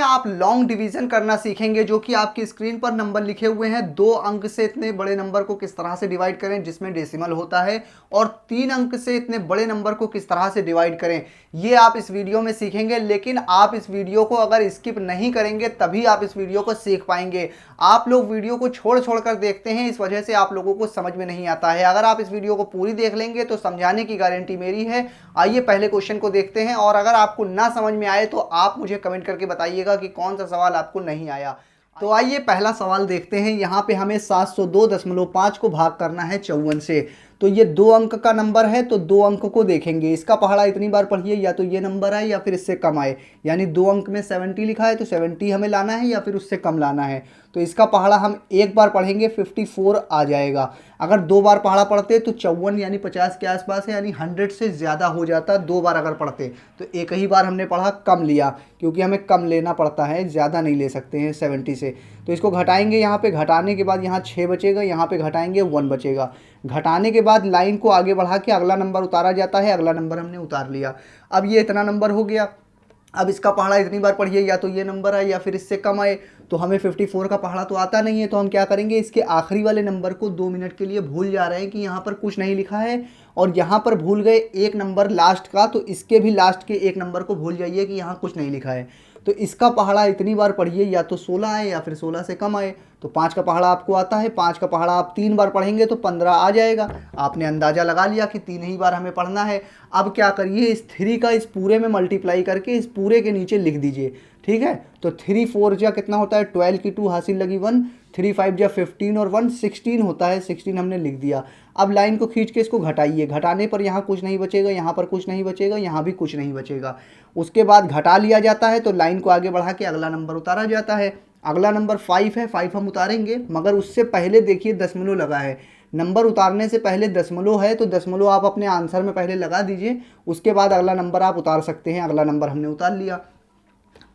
में आप long division करना सीखेंगे, जो कि आपकी स्क्रीन पर नंबर लिखे हुए हैं। 2 अंक से इतने बड़े नंबर को किस तरह से डिवाइड करें जिसमें डेसिमल होता है, और 3 अंक से इतने बड़े नंबर को किस तरह से डिवाइड करें, ये आप इस वीडियो में सीखेंगे। लेकिन आप इस वीडियो को अगर स्किप नहीं करेंगे तभी आप इस वीडियो को सीख पाएंगे। आप लोग वीडियो को छोड़ छोड़ कर देखते हैं, इस वजह से आप लोगों को समझ में नहीं आता है। अगर आप इस वीडियो को पूरी देख लेंगे तो समझाने की गारंटी मेरी है। आइए पहले क्वेश्चन को देखते हैं, और अगर आपको ना समझ में आए तो आप मुझे कमेंट करके बताइएगा कि कौन सा सवाल आपको नहीं आया। तो आइए पहला सवाल देखते हैं। यहाँ पे हमें 702.5 को भाग करना है 54 से। तो ये 2 अंक का नंबर है, तो 2 अंक को देखेंगे। इसका पहाड़ा इतनी बार पढ़िए, या तो ये नंबर आए या फिर इससे कम आए। यानी 2 अंक में 70 लिखा है तो 70 हमें लाना है या फिर उससे कम लाना है। तो इसका पहाड़ा हम एक बार पढ़ेंगे 54 आ जाएगा। अगर 2 बार पहाड़ा पढ़ते तो 54 यानी 50 के आसपास है, यानी 100 से ज़्यादा हो जाता 2 बार अगर पढ़ते। तो एक ही बार हमने पढ़ा, कम लिया, क्योंकि हमें कम लेना पड़ता है, ज़्यादा नहीं ले सकते हैं 70 से। तो इसको घटाएंगे, यहाँ पे घटाने के बाद यहाँ 6 बचेगा, यहाँ पे घटाएंगे 1 बचेगा। घटाने के बाद लाइन को आगे बढ़ा के अगला नंबर उतारा जाता है, अगला नंबर हमने उतार लिया। अब ये इतना नंबर हो गया। अब इसका पहाड़ा इतनी बार पढ़िए, या तो ये नंबर आए या फिर इससे कम आए। तो हमें 54 का पहाड़ा तो आता नहीं है, तो हम क्या करेंगे, इसके आखिरी वाले नंबर को 2 मिनट के लिए भूल जा रहे हैं कि यहाँ पर कुछ नहीं लिखा है, और यहाँ पर भूल गए एक नंबर लास्ट का, तो इसके भी लास्ट के एक नंबर को भूल जाइए कि यहाँ कुछ नहीं लिखा है। तो इसका पहाड़ा इतनी बार पढ़िए, या तो 16 आए या फिर 16 से कम आए। तो 5 का पहाड़ा आपको आता है, 5 का पहाड़ा आप 3 बार पढ़ेंगे तो 15 आ जाएगा। आपने अंदाज़ा लगा लिया कि 3 ही बार हमें पढ़ना है। अब क्या करिए, इस 3 का इस पूरे में मल्टीप्लाई करके इस पूरे के नीचे लिख दीजिए। ठीक है, तो 3 4 जा कितना होता है, 12 की 2 हासिल लगी 1, 3 5 जा 15 और 1 16 होता है, 16 हमने लिख दिया। अब लाइन को खींच के इसको घटाइए। घटाने पर यहाँ कुछ नहीं बचेगा, यहाँ पर कुछ नहीं बचेगा, यहाँ भी कुछ नहीं बचेगा। उसके बाद घटा लिया जाता है, तो लाइन को आगे बढ़ा के अगला नंबर उतारा जाता है। अगला नंबर 5 है, 5 हम उतारेंगे, मगर उससे पहले देखिए दशमलव लगा है। नंबर उतारने से पहले दशमलव है, तो दशमलव आप अपने आंसर में पहले लगा दीजिए, उसके बाद अगला नंबर आप उतार सकते हैं। अगला नंबर हमने उतार लिया।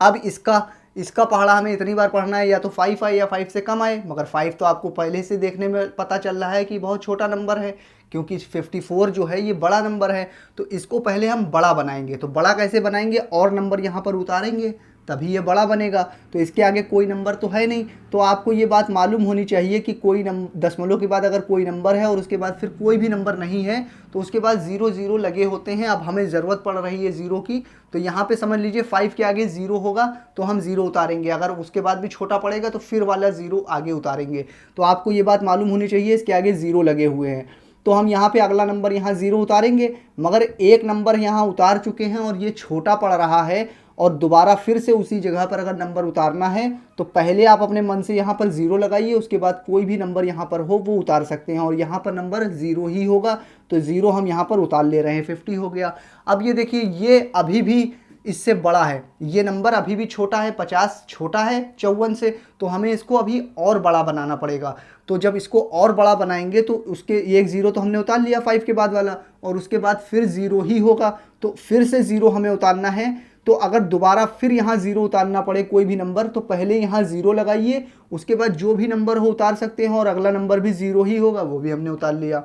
अब इसका पहाड़ा हमें इतनी बार पढ़ना है, या तो 5 आए या 5 से कम आए, मगर 5 तो आपको पहले से देखने में पता चल रहा है कि बहुत छोटा नंबर है, क्योंकि 54 जो है ये बड़ा नंबर है। तो इसको पहले हम बड़ा बनाएंगे। तो बड़ा कैसे बनाएंगे, और नंबर यहाँ पर उतारेंगे तभी ये बड़ा बनेगा। तो इसके आगे कोई नंबर तो है नहीं, तो आपको ये बात मालूम होनी चाहिए कि कोई दशमलव के बाद अगर कोई नंबर है और उसके बाद फिर कोई भी नंबर नहीं है, तो उसके बाद 0 0 लगे होते हैं। अब हमें ज़रूरत पड़ रही है 0 की, तो यहाँ पे समझ लीजिए 5 के आगे 0 होगा तो हम 0 उतारेंगे। अगर उसके बाद भी छोटा पड़ेगा तो फिर वाला 0 आगे उतारेंगे। तो आपको ये बात मालूम होनी चाहिए, इसके आगे 0 लगे हुए हैं। तो हम यहाँ पे अगला नंबर यहाँ 0 उतारेंगे, मगर एक नंबर यहाँ उतार चुके हैं और ये छोटा पड़ रहा है, और दोबारा फिर से उसी जगह पर अगर नंबर उतारना है तो पहले आप अपने मन से यहाँ पर 0 लगाइए, उसके बाद कोई भी नंबर यहाँ पर हो वो उतार सकते हैं, और यहाँ पर नंबर 0 ही होगा। तो 0 हम यहाँ पर उतार ले रहे हैं, 50 हो गया। अब ये देखिए, ये अभी भी इससे बड़ा है, ये नंबर अभी भी छोटा है, 50 छोटा है 54 से, तो हमें इसको अभी और बड़ा बनाना पड़ेगा। तो जब इसको और बड़ा बनाएंगे तो उसके एक 0 तो हमने उतार लिया 5 के बाद वाला, और उसके बाद फिर 0 ही होगा, तो फिर से 0 हमें उतारना है। तो अगर दोबारा फिर यहाँ 0 उतारना पड़े कोई भी नंबर, तो पहले यहाँ 0 लगाइए, उसके बाद जो भी नंबर हो उतार सकते हैं, और अगला नंबर भी 0 ही होगा, वो भी हमने उतार लिया।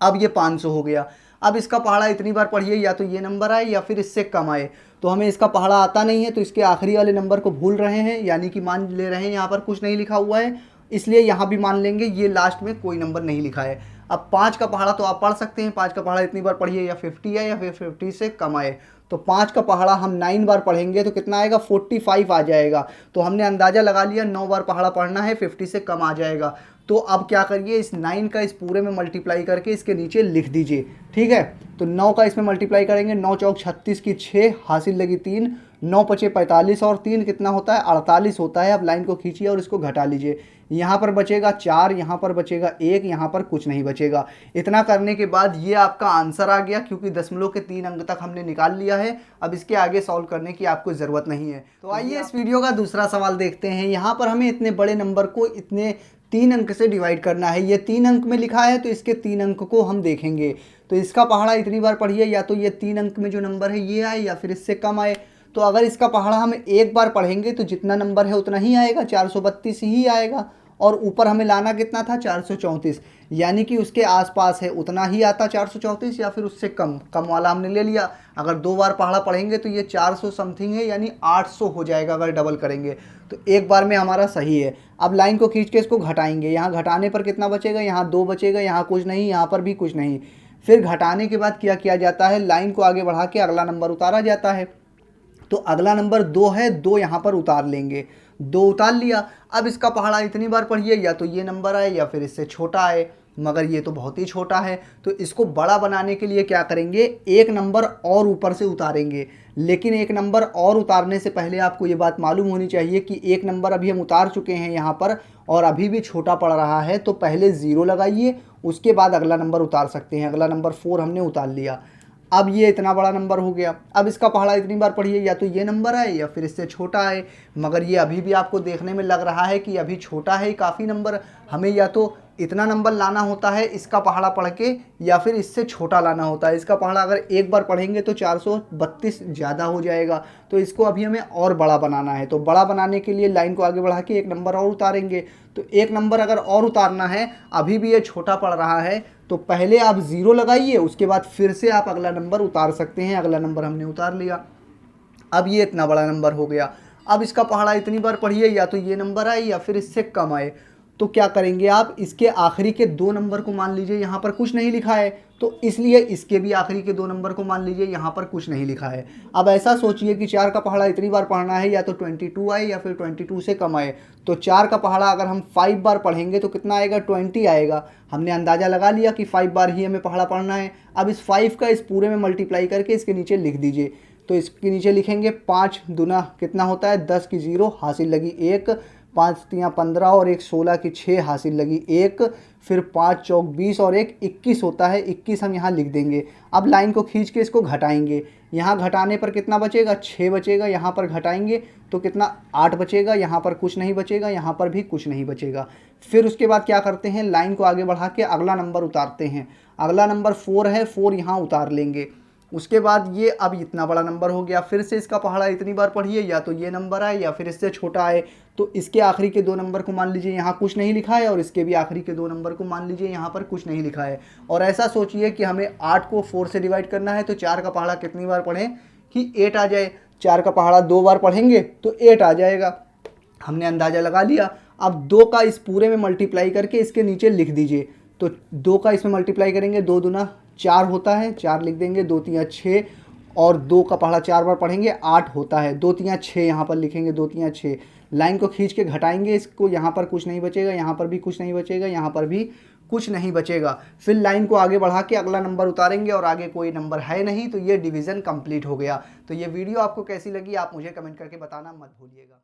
अब ये 500 हो गया। अब इसका पहाड़ा इतनी बार पढ़िए, या तो ये नंबर आए या फिर इससे कम आए। तो हमें इसका पहाड़ा आता नहीं है, तो इसके आखिरी वाले नंबर को भूल रहे हैं, यानी कि मान ले रहे हैं यहाँ पर कुछ नहीं लिखा हुआ है, इसलिए यहाँ भी मान लेंगे ये लास्ट में कोई नंबर नहीं लिखा है। अब 5 का पहाड़ा तो आप पढ़ सकते हैं, 5 का पहाड़ा इतनी बार पढ़िए, या 50 है या फिर 50 से कम आए। तो 5 का पहाड़ा हम 9 बार पढ़ेंगे तो कितना आएगा, 45 आ जाएगा। तो हमने अंदाज़ा लगा लिया 9 बार पहाड़ा पढ़ना है, 50 से कम आ जाएगा। तो अब क्या करिए, इस 9 का इस पूरे में मल्टीप्लाई करके इसके नीचे लिख दीजिए। ठीक है, तो 9 का इसमें मल्टीप्लाई करेंगे, 9 चौक 36 की 6 हासिल लगी 3, 9 पचे 45 और 3 कितना होता है, 48 होता है। अब लाइन को खींचिए और इसको घटा लीजिए। यहाँ पर बचेगा 4, यहाँ पर बचेगा 1, यहाँ पर कुछ नहीं बचेगा। इतना करने के बाद ये आपका आंसर आ गया, क्योंकि दशमलव के 3 अंक तक हमने निकाल लिया है। अब इसके आगे सॉल्व करने की आपको ज़रूरत नहीं है। तो आइए इस वीडियो का दूसरा सवाल देखते हैं। यहाँ पर हमें इतने बड़े नंबर को इतने 3 अंक से डिवाइड करना है। ये 3 अंक में लिखा है, तो इसके 3 अंक को हम देखेंगे। तो इसका पहाड़ा इतनी बार पढ़िए, या तो ये 3 अंक में जो नंबर है ये आए या फिर इससे कम आए। तो अगर इसका पहाड़ा हम एक बार पढ़ेंगे तो जितना नंबर है उतना ही आएगा, 432 ही आएगा। और ऊपर हमें लाना कितना था, 434। यानी कि उसके आसपास है उतना ही आता 434 या फिर उससे कम, कम वाला हमने ले लिया। अगर 2 बार पहाड़ा पढ़ेंगे तो ये 400 समथिंग है, यानी 800 हो जाएगा अगर डबल करेंगे तो एक बार में हमारा सही है। अब लाइन को खींच के इसको घटाएंगे, यहाँ घटाने पर कितना बचेगा, यहाँ 2 बचेगा, यहाँ कुछ नहीं, यहाँ पर भी कुछ नहीं। फिर घटाने के बाद क्या किया जाता है, लाइन को आगे बढ़ा के अगला नंबर उतारा जाता है। तो अगला नंबर 2 है, 2 यहाँ पर उतार लेंगे, 2 उतार लिया। अब इसका पहाड़ा इतनी बार पढ़िए, या तो ये नंबर आए या फिर इससे छोटा आए, मगर ये तो बहुत ही छोटा है। तो इसको बड़ा बनाने के लिए क्या करेंगे, एक नंबर और ऊपर से उतारेंगे। लेकिन एक नंबर और उतारने से पहले आपको ये बात मालूम होनी चाहिए कि एक नंबर अभी हम उतार चुके हैं यहाँ पर और अभी भी छोटा पड़ रहा है, तो पहले 0 लगाइए, उसके बाद अगला नंबर उतार सकते हैं। अगला नंबर 4 हमने उतार लिया। अब ये इतना बड़ा नंबर हो गया। अब इसका पहाड़ा इतनी बार पढ़िए, या तो ये नंबर आए या फिर इससे छोटा आए, मगर ये अभी भी आपको देखने में लग रहा है कि अभी छोटा है काफ़ी नंबर। हमें या तो इतना नंबर लाना होता है इसका पहाड़ा पढ़ के, या फिर इससे छोटा लाना होता है। इसका पहाड़ा अगर एक बार पढ़ेंगे तो 432 ज़्यादा हो जाएगा, तो इसको अभी हमें और बड़ा बनाना है। तो बड़ा बनाने के लिए लाइन को आगे बढ़ा के एक नंबर और उतारेंगे। तो एक नंबर अगर और उतारना है, अभी भी ये छोटा पड़ रहा है, तो पहले आप 0 लगाइए, उसके बाद फिर से आप अगला नंबर उतार सकते हैं। अगला नंबर हमने उतार लिया। अब ये इतना बड़ा नंबर हो गया। अब इसका पहाड़ा इतनी बार पढ़िए, या तो ये नंबर आए या फिर इससे कम आए। तो क्या करेंगे आप, इसके आखिरी के 2 नंबर को मान लीजिए यहाँ पर कुछ नहीं लिखा है, तो इसलिए इसके भी आखिरी के 2 नंबर को मान लीजिए यहाँ पर कुछ नहीं लिखा है। अब ऐसा सोचिए कि 4 का पहाड़ा इतनी बार पढ़ना है, या तो 22 आए या फिर 22 से कम आए। तो 4 का पहाड़ा अगर हम 5 बार पढ़ेंगे तो कितना आएगा, 20 आएगा। हमने अंदाज़ा लगा लिया कि 5 बार ही हमें पहाड़ा पढ़ना है। अब इस 5 का इस पूरे में मल्टीप्लाई करके इसके नीचे लिख दीजिए। तो इसके नीचे लिखेंगे 5 दूना कितना होता है, 10 की 0 हासिल लगी 1, 5 तियाँ 15 और 1 16 की 6 हासिल लगी 1, फिर 5 चौक 20 और 1 21 होता है, 21 हम यहाँ लिख देंगे। अब लाइन को खींच के इसको घटाएंगे, यहाँ घटाने पर कितना बचेगा, 6 बचेगा। यहाँ पर घटाएंगे तो कितना, 8 बचेगा। यहाँ पर कुछ नहीं बचेगा, यहाँ पर भी कुछ नहीं बचेगा। फिर उसके बाद क्या करते हैं, लाइन को आगे बढ़ा के अगला नंबर उतारते हैं। अगला नंबर 4 है, 4 यहाँ उतार लेंगे। उसके बाद ये अब इतना बड़ा नंबर हो गया। फिर से इसका पहाड़ा इतनी बार पढ़िए, या तो ये नंबर आए या फिर इससे छोटा आए। तो इसके आखिरी के 2 नंबर को मान लीजिए यहाँ कुछ नहीं लिखा है, और इसके भी आखिरी के 2 नंबर को मान लीजिए यहाँ पर कुछ नहीं लिखा है। और ऐसा सोचिए कि हमें 8 को 4 से डिवाइड करना है, तो 4 का पहाड़ा कितनी बार पढ़ें कि 8 आ जाए। 4 का पहाड़ा 2 बार पढ़ेंगे तो 8 आ जाएगा, हमने अंदाज़ा लगा लिया। अब 2 का इस पूरे में मल्टीप्लाई करके इसके नीचे लिख दीजिए। तो 2 का इसमें मल्टीप्लाई करेंगे, 2 दूना 4 होता है, 4 लिख देंगे, 2 तियाँ 6, और 2 का पहाड़ा 4 बार पढ़ेंगे 8 होता है, 2 तियाँ 6 यहाँ पर लिखेंगे, 2 तियाँ 6। लाइन को खींच के घटाएंगे इसको, यहाँ पर कुछ नहीं बचेगा, यहाँ पर भी कुछ नहीं बचेगा, यहाँ पर भी कुछ नहीं बचेगा। फिर लाइन को आगे बढ़ा के अगला नंबर उतारेंगे और आगे कोई नंबर है नहीं, तो ये डिवीज़न कंप्लीट हो गया। तो ये वीडियो आपको कैसी लगी आप मुझे कमेंट करके बताना मत भूलिएगा।